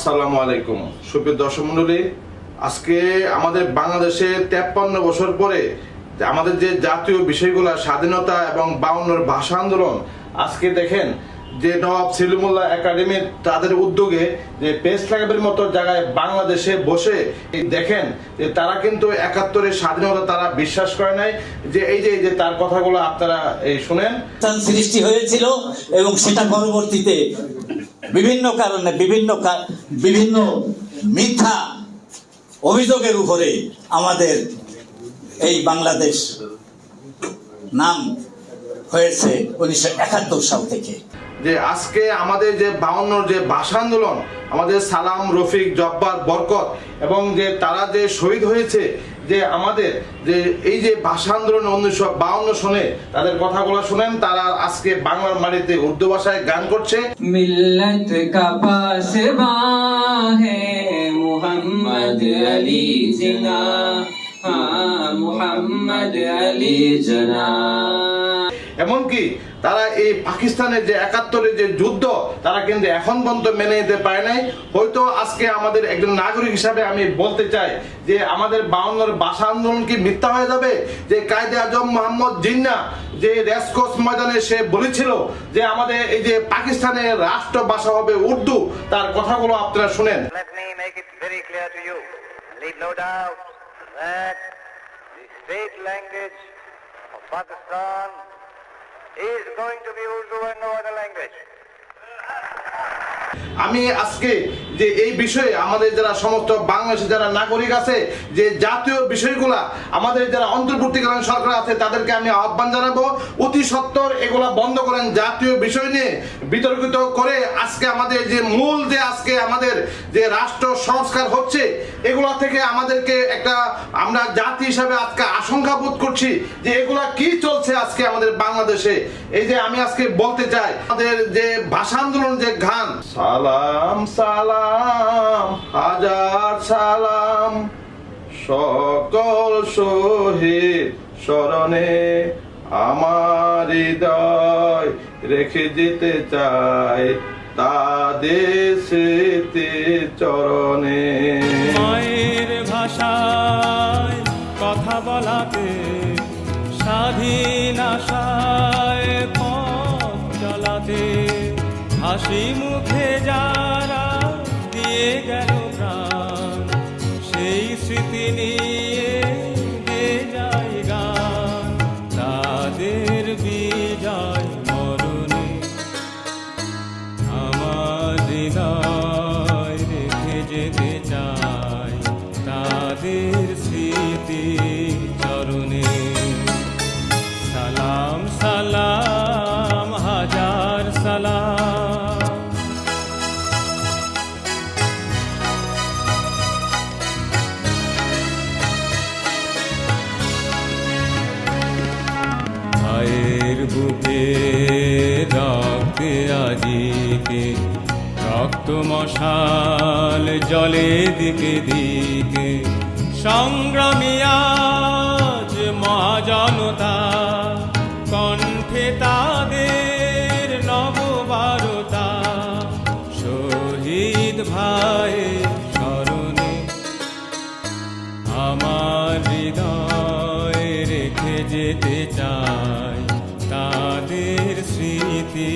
আসসালামু আলাইকুম সুপ্রিয় দর্শক মণ্ডলী, আজকে আমাদের বাংলাদেশে 53 বছর পরে আমাদের যে জাতীয় বিষয়গুলো স্বাধীনতা এবং 52 ভাষা আন্দোলন, আজকে দেখেন যে নবাব সলিমুল্লাহ একাডেমি তাদের উদ্যোগে যে প্রেস ক্লাবের মতো জায়গায় বাংলাদেশে বসে দেখেন যে তারা কিন্তু 71-এর স্বাধীনতা তারা বিশ্বাস করে নাই। যে এই যে তার কথাগুলো আপনারা এই শুনেন। সৃষ্টি হয়েছিল এবং সেটা পরবর্তীতে বিভিন্ন কারণে বিভিন্ন মিথ্যা অভিযোগের উপরে আমাদের এই বাংলাদেশ নাম হয়েছে 1971 সাল থেকে। যে আজকে আমাদের যে 52 যে ভাষা আন্দোলন, আমাদের সালাম, রফিক, জব্বার, বরকত এবং যে তারা যে শহীদ হয়েছে, যে আমাদের যে এই যে ভাষা আন্দোলন 1952 সনে তাদের কথাগুলো শুনেন। তারা আজকে বাংলার মাটিতে উর্দু ভাষায় গান করছে। মিল্লাত কা পাসবা হে মুহাম্মদ আলী জিনা, মুহাম্মদ আলী জিনা। এমনকি তারা এই পাকিস্তানের যে 71-এর যে যুদ্ধ তারা কিন্তু এখন পর্যন্ত মেনে নিতে পারে নাই। হয়তো আজকে আমাদের একজন নাগরিক হিসাবে আমি বলতে চাই যে আমাদের 52-এর ভাষা আন্দোলন কি মিথ্যা হয়ে যাবে? যে কায়েদে আজম মোহাম্মদ জিন্নাহ যে রেসকোর্স ময়দানে সে বলেছিল যে আমাদের এই যে পাকিস্তানের রাষ্ট্র ভাষা হবে উর্দু, তার কথাগুলো আপনারা শুনেন। Let me make it very clear to you, leave no doubt that the state language of Pakistan is going to be Urdu and no other language. আমি আজকে যে এই বিষয়ে আমাদের যারা সমস্ত বাংলাদেশের যারা নাগরিক আছে, যে জাতীয় বিষয়গুলা আমাদের যারা অন্তর্বর্তীকালীন সরকার আছে তাদেরকে আমি আহ্বান জানাবো, অতি সত্বর এগুলা বন্ধ করেন। জাতীয় বিষয় নিয়ে বিতর্কিত করে আজকে আমাদের যে মূল যে আজকে আমাদের যে রাষ্ট্র সংস্কার হচ্ছে, এগুলা থেকে আমাদেরকে একটা আমরা জাতি হিসাবে আজকে আশঙ্কা বোধ করছি যে এগুলা কি চলছে আজকে আমাদের বাংলাদেশে। এই যে আমি আজকে বলতে চাই আমাদের যে ভাষা আন্দোলন যে গান, সালাম সালাম হাজার সালাম সকল শহীদ স্মরণে আমার হৃদয় রেখে যেতে চাই তাদের স্মৃতি চরণে। মায়ের ভাষায় কথা বলাতে স্বাধীন আশায় পথ চলাতে হাসি মুখে যারা দিয়ে গেল প্রাণ, সেই স্মৃতি নিয়ে গেয়ে যায় গান। তাদের বিজয় মরণে আমার হৃদয় রেখে যেতে চাই তাদের স্মৃতি চরণে। সালাম সালাম হাজার সালাম। ভাইয়ের বুকে রক্তে আজিকে রক্ত মশাল জলে দিকে দিকে সংগ্রামী আজ মহাজনতা, কণ্ঠে তাদের নববারতা। শহীদ ভাই স্মরণে আমার হৃদয় রেখে যেতে চাই তাদের স্মৃতি